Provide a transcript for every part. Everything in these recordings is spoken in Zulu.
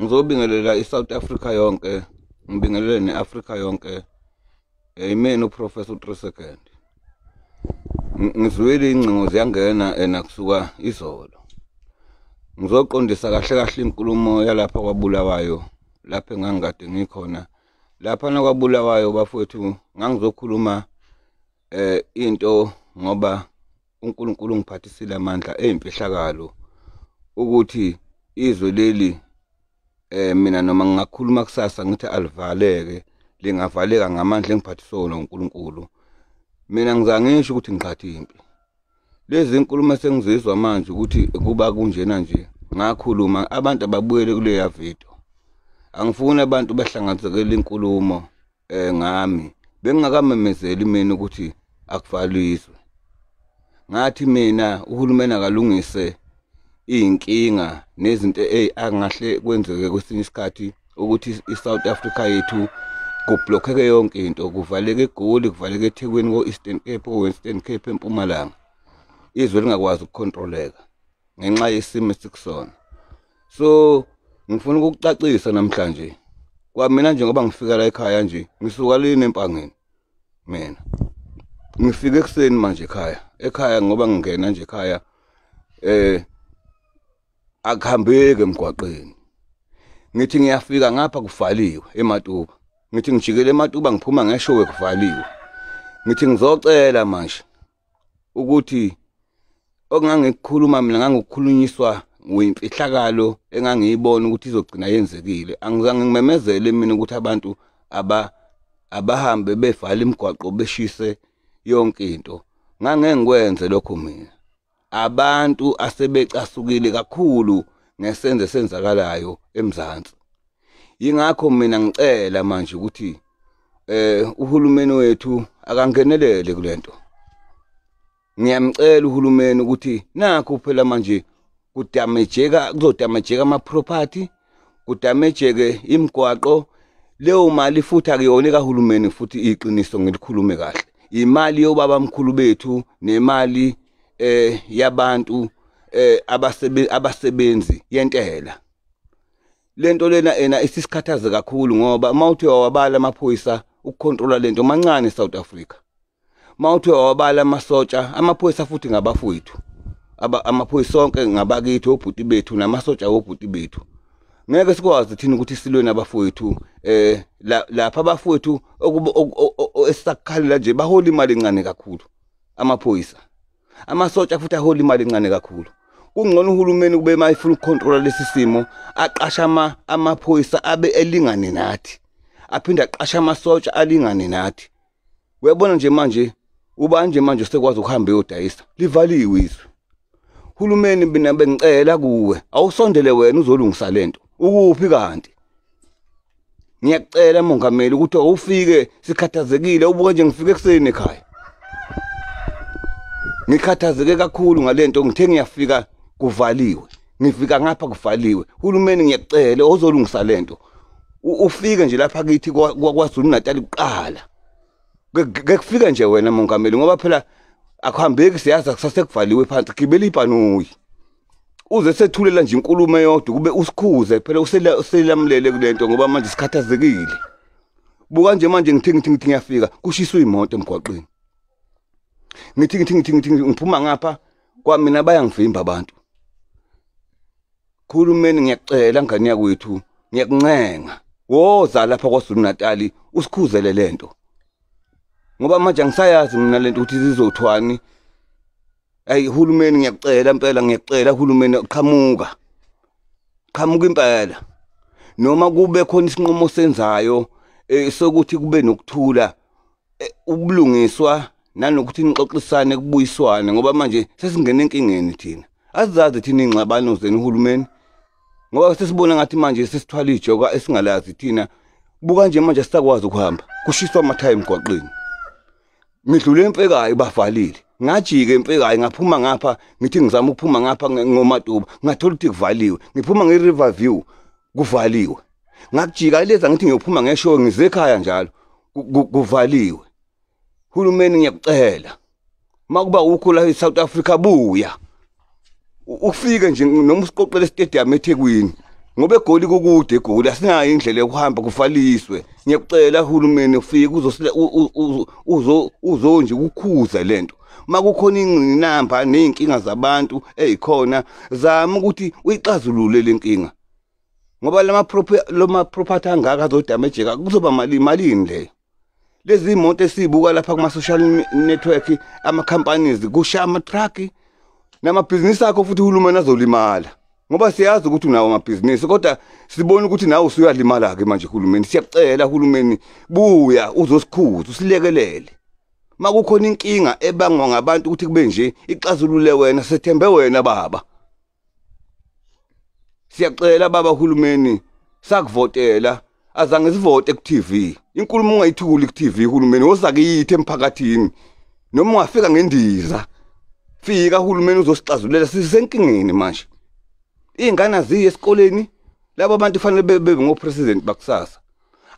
ngizobingelela iSouth Africa yonke, ngibingelele neAfrica yonke. Imena uProfessor 3 second. Ngizwile ingcingo ziyangena kusuka izolo. Ngizoqondisa kahle inkulumo yalapha kwaBulawayo, lapha engangikade ngikhona. Lapha nakwaBulawayo bafowethu ngangizokhuluma into ngoba uNkulunkulu ngiphathisile amandla ezimfihlakalo ukuthi izwe leli mina noma ngingakhuluma kusasa ngithi alivaleke, lingavaleka ngamandla engiphathiswe uNkulunkulu. Mina ngizangisho ukuthi ngiqhathi impi. Lezi inkulumo sengizizwa manje ukuthi kuba kunjena nje. Ngakhuluma abantu ababuyele kuleya video. Angifuni abantu bahlangathekele inkulumo ngami. Bengingakamemezeli mina ukuthi akuvaliswe. Ngathi mina uhulumeni akalungise inkinga nezinto angahle kwenzeke kwesinye isikhathi ukuthi iSouth Africa yethu kublockeke yonke into, kuvaleke eGoli, kuvaleke eThekwini ko-Eastern Cape, Western Cape eMpumalanga. Izwe lingakwazi ukukontroleka ngenxa yesimo esikusona. So ngifuna ukukucacisa namhlanje. Kwamina nje ngoba ngifika la ekhaya nje, ngisuka lini empangeni. Mina ngifike ekseni manje ekhaya ngoba ngingena nje ekhaya akuhambeke emgwaqeni. Ngithi ngiyafika ngapha kuvaliwe eMatuba. Ngithi ngijikele eMatuba ngiphuma ngeshowe kuvaliwe. Ngithi ngizocela manje ukuthi okungangikukhuluma mina ngangikukhulunyiswa uyimfihlakalo engangiyibona ukuthi izogcina yenzekile. Angizange ngimemezele mina ukuthi abantu abahambe bevala imigwaqo beshise yonke into. Ngangeke ngikwenze lokho mina. Abantu asebecasukile kakhulu ngesenze senzakalayo eMzansi. Yingakho mina ngicela manje ukuthi uhulumeni wethu akangenelele kulento. Ngiyamcela uhulumeni ukuthi nakho phela manje kuzodamejeka ama-property, kudamejeke imigwaqo. Leyo mali futhi akuyona kahulumeni futhi iqiniso ngilikhulume kahle. Imali yobaba mkhulu bethu nemali yabantu abasebenzi yentela. Lento lena isisikhathaze kakhulu ngoba mawuthi wawabala amaphoyisa ukukontrola lento mancane eSouth Africa. Mawuthi wawabala amasotsha, amaphoyisa futhi ngabafowethu. Amaphoyisa sonke ngabakithi obhuti bethu namasotsha obhuti bethu. Ngeke sikwazi thina ukuthi silwe nabafowethu lapha abafowethu esakhalela nje bahola imali encane kakhulu amaphoyisa. Amasotsha futhi ahola imali encane kakhulu. Kungcono uhulumeni kube mayifuna ukukontrola lesi simo aqasha amaphoyisa abe elingane nathi. Aphinda aqasha amasotsha alingane nathi. Uyabona nje manje ubanje manje sekwazi ukuhamba eyodayisa. Livaliwe izwe. Hulumeni mina bengicela kuwe awusondele wena uzolungisa lento. Ukuphi kanti? Ngiyakucela mongameli ukuthi awufike sikhathazekile ubuke nje ngifike ekseni ekhaya. Ngikhathazeke kakhulu ngalento ngithe ngiyafika kuvaliwe. Ngifika ngapha kuvaliwe. Hulumeni ngiyakucela ozolungisa lento. Ufike nje lapha kithi kwaZulu Natal kuqala. Ngekufika nje wena mongameli ngoba phela akuhambeki siyazi kusasekuvaliwe phansi gibela ibhanuyi. Uze sethulela nje inkulumo eyodwa kube usikhuze phela uselamlele kulento ngoba manje sikhathazekile. Buka nje manje ngithi ngiyafika kushiswe imoto emgwaqeni. Ngithi ngiphuma ngapha kwamina bayangivimba abantu. Khulumeni ngiyakucela ngani yakwethu, ngiyakuncenga. Woza lapha kwaZulu Natal usikhuzele lento. Ngoba manje angisayazi mina lento ukuthi zizothwani. Hey hulumeni ngiyakucela impela ngiyacela hulumeni qhamuka. Qhamuka impela. Noma kube khona isinqumo senzayo sokuthi kube nokuthula ubulungiswa nanokuthi nixoxisane kubuyiswane ngoba manje sesingena enkingeni thina. Azizazi thina ingxabano zenu uhulumeni. Ngoba sesibona ngathi manje sesithwala ijoka esingalazi thina. Buka nje manje sitakwazi ukuhamba. Kushiswa amathayi emgwaqeni. Ngidlule empekayo bavalile. Ngajike empekayo ngaphuma ngapha ngithi ngizama ukuphuma ngapha ngoMatuba. Ngathola ukuthi kuvaliwe. Ngiphuma ngeRiver View kuvaliwe. Ngakujika leza ngithi ngiyophuma ngeshowe ngize ekhaya njalo kuvaliwe. Hulumeni ngiyakucela. Makuba ukho la eSouth Africa buya. Ufike nje noma usiqoqele estadium eThekwini. ngoba eGoli kukude eGoli asinayo indlela yokuhamba kufaliswe ngiyakucela uhulumeni ufike uzonje ukukhuza lento makukhona ingqinamba nezinkinga zabantu ezikhona zama ukuthi uyixazulule lenkinga ngoba lama property angaka azodamejeka kuzoba malini leyo lezi imoto esibuka lapha kuma social network ama companies kusha ama truck namabhizinisi akho futhi uhulumeni azolimala ngoba siyazi ukuthi unawo amabhizinisi kodwa sibona ukuthi nawe usuyalimala ke manje uhulumeni siyakucela uhulumeni buya uzosikhuza usilekelele makukhona inkinga ebangwa ngabantu ukuthi kube nje ixazulule wena sethembe wena baba siyakucela baba uhulumeni sakuvotela azange sivote ku TV inkulumo ungayithuli ku TV uhulumeni wozakithi emphakathini noma ungafika ngendiza fika uhulumeni uzosixazulela sisenkingeni manje ingane aziye esikoleni labo bantu fanele bebe ngopresident bakusasa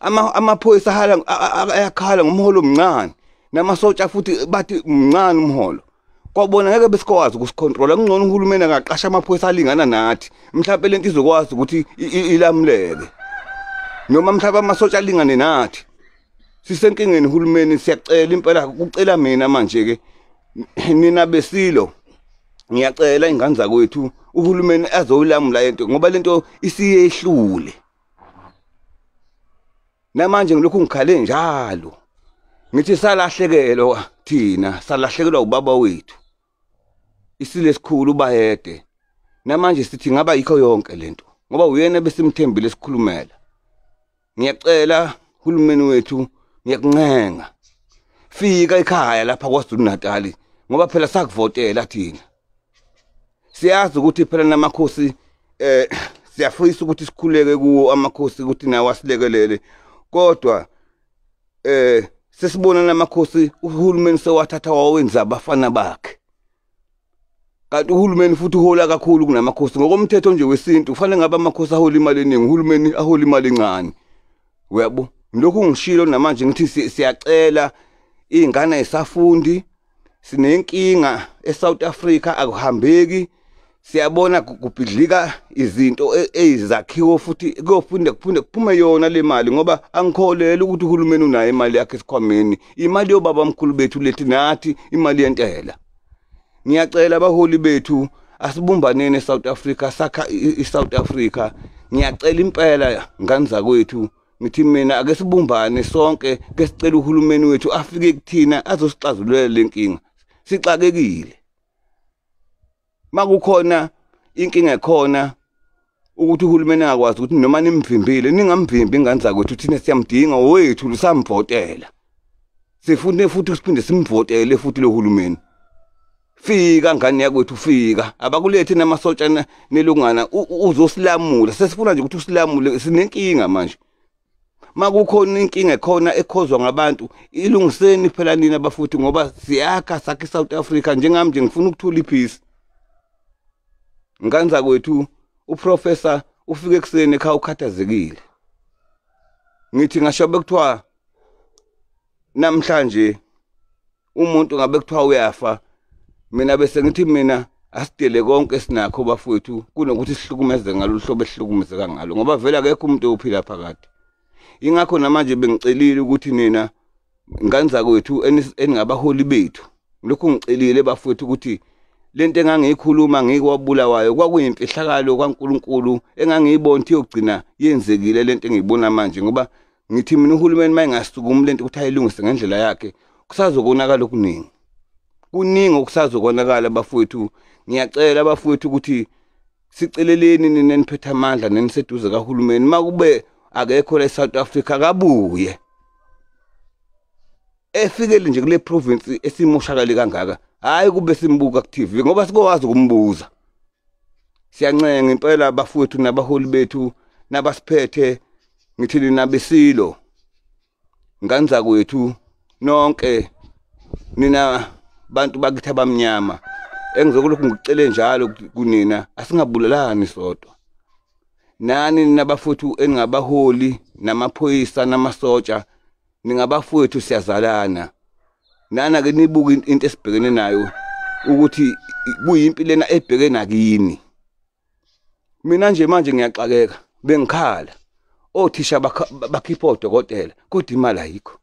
amaphoyisa ayakhala ngomholo omncane namasotsha futhi bathi mncane umholo kwabona ngeke besikwazi ukusicontrola kungcono uhulumeni angaqasha amaphoyisa alingana nathi mhlawumbe lento izokwazi ukuthi ilamleke noma mhlawumbe amasotsha alingane nathi sisenkingeni uhulumeni siyacela impela ukucela mina manje ke nina besilo ngiyacela ingane zakwethu uhulumeni azoyilamula lento ngoba lento isiyehlule namanje ngilokhu ngikhale njalo ngithi salahlekelwa thina salahlekelwa ubaba wethu isile sikhulu bayede namanje sithi ngaba yikho yonke lento ngoba uyena besimthembile sikhulumela ngiyacela uhulumeni wethu ngiyakuncenga fika ekhaya lapha kwaZulu Natal ngoba phela sakuvotela thina siyazi ukuthi phela namakhosi siyafisa ukuthi sikhuleke kuwo amakhosi ukuthi nawo asilekelele kodwa sesibona namakhosi uhulumeni sewathatha wawenza abafana bakhe kanti uhulumeni futhi uhola kakhulu kunamakhosi ngokomthetho nje wesintu kufanele ngabe amakhosi ahola imali eningi uhulumeni ahola imali encane uyabo lokhu ngishilo namanje ngithi siyacela izingane esafundi sinenkinga eSouth Africa akuhambeki siyabona kubhidlika izinto ezakhiwo futhi kuyophinde kuphume yona le mali ngoba angikholeli ukuthi uhulumeni unayo imali yakhe esikhwameni imali yobaba omkhulu bethu lethi nathi imali yentela ngiyacela abaholi bethu asibumbaneni eSouth Africa sakha iSouth Africa ngiyacela impela ngane zakwethu ngithi mina ake sibumbane sonke ke sicela uhulumeni wethu afike kuthina azosixazululela lenkinga sixakekile makukhona inkinga ekhona ukuthi uhulumeni akwazi ukuthi noma nimvimbile ningamvimbi ingane zakwethu thina siyamdinga wethu lusamvotela sifune futhi siphinde simvotele futhi lo hulumeni fika ngane yakwethu fika abakulethi namasotsha nelungana uzosilamula sesifuna nje ukuthi usilamule sinenkinga manje makukhona inkinga ekhona ekhozwa ngabantu ilungiseni phela nina bafuthi ngoba siyakha sakhe eSouth Africa njengami nje ngifuna ukuthola ipeace nganza kwethu uprofessor ufike ekseni ekhaya ukhathazekile ngithi ngasho bekuthiwa namhlanje umuntu ngabe kuthiwa uyafa mina bese ngithi mina asidele konke sinakho bafowethu kunokuthi sihlukumeze ngalo hlobo ehlukumezeka ngalo ngoba vele akekho umuntu ophila phakathi ingakho namanje bengicelile ukuthi nina nganza kwethu eningabaholi bethu lokhu ngicelile bafowethu ukuthi lento engangiyikhuluma ngikwabulawayo kwakuyimfihlakalo kaNkuluNkulu engangiyibona ukuthi yogcina yenzekile lento engiyibona manje ngoba ngithi mina uhulumeni mayingasukumi lento ukuthi ayilungise ngendlela yakhe kusazokonakala kuningi okusazokonakala bafowethu ngiyacela bafowethu ukuthi siceleleni nina niphethe amandla neniseduze kahulumeni makube akekho la eSouth Africa kabuye efikele nje kule province esimoshakale kangaka hayi kube simbuka ku TV ngoba sikwazi ukumbuza siyancenga impela abafowethu nabaholi bethu nabasiphethe ngithini nabesilo nganza kwethu nonke nina bantu bakithi abamnyama engizokulokhu ngicele njalo kunina asingabulalani sodwa nani nabafowethu eningabaholi namaphoyisa namasotsha ningabafowethu siyazalana nana ke nibuka into esibhekene nayo ukuthi kuyimpilo lena ebheke nakini mina nje manje ngiyaxakeka bengikhala othisha bakhipha odokotela kodwa imali ayikho.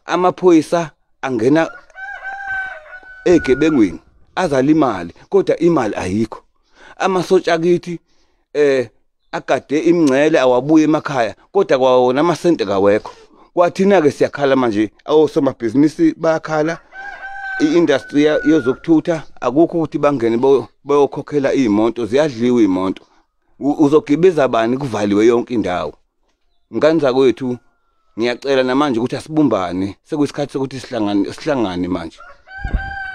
Amaphoyisa angena egebengwini azala imali kodwa imali ayikho. Amasotsha kithi agade imingcele awabuye emakhaya kodwa kwawona amasente kawekho. Kwathina ke siyakhala manje awosomabhizinisi bayakhala iindustry yezokuthutha akukho ukuthi bangene bayokhokhela imoto ziyadliwa imoto. Uzogibeza bani kuvaliwe yonke indawo. Nganza kwethu ngiyacela namanje ukuthi asibumbane sekuyisikhathi sokuthi sihlangane manje.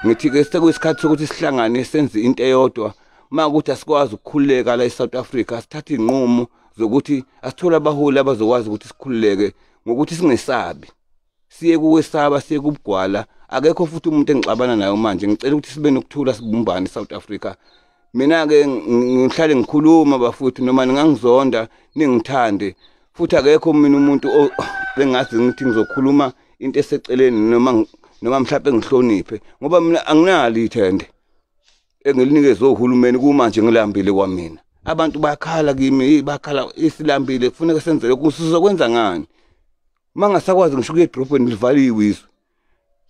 Ngithi ke sekuyisikhathi sokuthi sihlangane senze into eyodwa makuthi asikwazi ukukhululeka la eSouth Africa sithathe inqumo zokuthi asithola abaholi abazokwazi ukuthi sikhululeke ngokuthi singesabi. Siye kuwesaba siye kubugwala akekho futhi umuntu engixabana nayo manje ngicela ukuthi sibe nokuthula sibumbane eSouth Africa. Mina ke ngihlale ngikhuluma bafuthu noma ningangizonda ningithande futhi akekho mina umuntu bengazi ngithi ngizokhuluma into eseceleni noma mhlawumbe ngihloniphe ngoba mina anginali ithende engilinikeze ohulumeni kumanje ngilambile kwamina. Abantu bayakhala kimi bakhala isilambile kufuneka senze lokhu sizokwenza ngani mangasakwazi ngisho kuye edrobheni livaliwe izwe.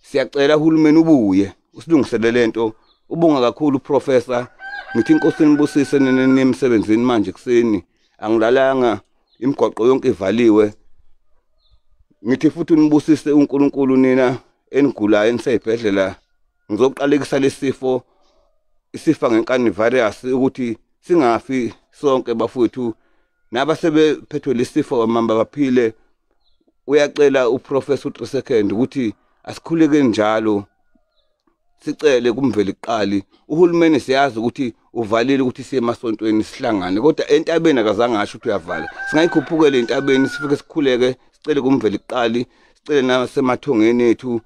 Siyacela uhulumeni ubuye usilungisele lento. Ubonga kakhulu professor. Ngithi inkosi nibusise nemsebenzini manje kuseni angilalanga imigwaqo yonke ivaliwe. Ngithi futhi nibusise uNkulunkulu nina enigulayo enisebedlela ngizoqalekisa lesifo isifa ngenkani virus ukuthi singafi sonke bafuthu nabasebephethwe lesifo amamba baphile. Uyacela uprofessor uTrisekend ukuthi asikhuleke njalo sicele kumveli kuqali. Uhulumeni siyazi ukuthi uvalile ukuthi siye emasontweni sihlangane kodwa entabeni akazange asho ukuthi uyavala. Singayikhuphukele entabeni sifike sikhuleke sicele kumveli kuqali sicele nasemathongeni ethu.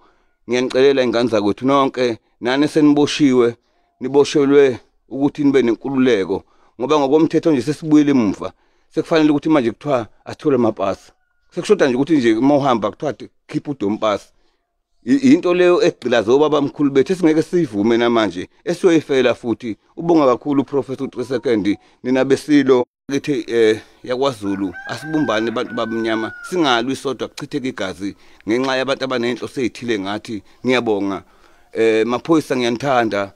Ngiyanicelela ingane zakwethu nonke nani seniboshiwe niboshelwe ukuthi nibe nenkululeko ngoba ngokomthetho nje sesibuyele emuva. Sekufanele ukuthi manje kuthiwa asithole amapasi. Sekushoda nje ukuthi nje uma uhamba kuthiwa khipha udompasi. Into leyo egcilaza obaba mkhulu bethu esingeke sivume namanje esiyoyifela futhi. Ubonga kakhulu uprofessor uTrisekend nina besilo lithi yakwaZulu asibumbane abantu babamnyama singalwi sodwa kuchitheka igazi ngenxa yabantu abanenhloso ezithile ngathi. Ngiyabonga maphoyisa ngiyanthanda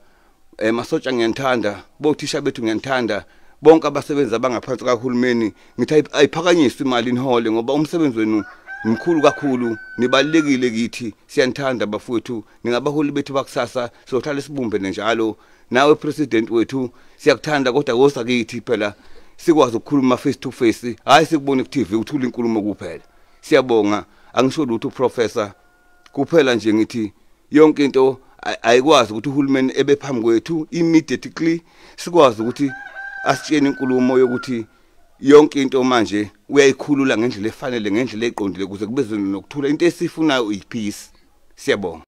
masotsha ngiyanthanda bothisha bethu ngiyanthanda bonke abasebenza abangaphansi kahulumeni. Ngithi ayiphakanyiswe imali inhole ngoba umsebenzi wenu mkhulu kakhulu nibalekile kithi siyanthanda bafowethu ningabaholi bethu bakusasa sohlala sibumbene njalo. Nawe president wethu siyakuthanda kodwa wosa kithi phela sikwazi ukukhuluma face to face hayi sikubone ku TV uthula inkulumo kuphela. Siyabonga angisho lutho professor kuphela nje ngithi yonke into ayikwazi ukuthi uhulumeni ebephambi kwethu immediately sikwazi ukuthi asitshene inkulumo yokuthi yonke into manje uyayikhulula ngendlela efanele ngendlela eqondile ukuze kube nokuthula into esifunayo ipeace. Siyabonga.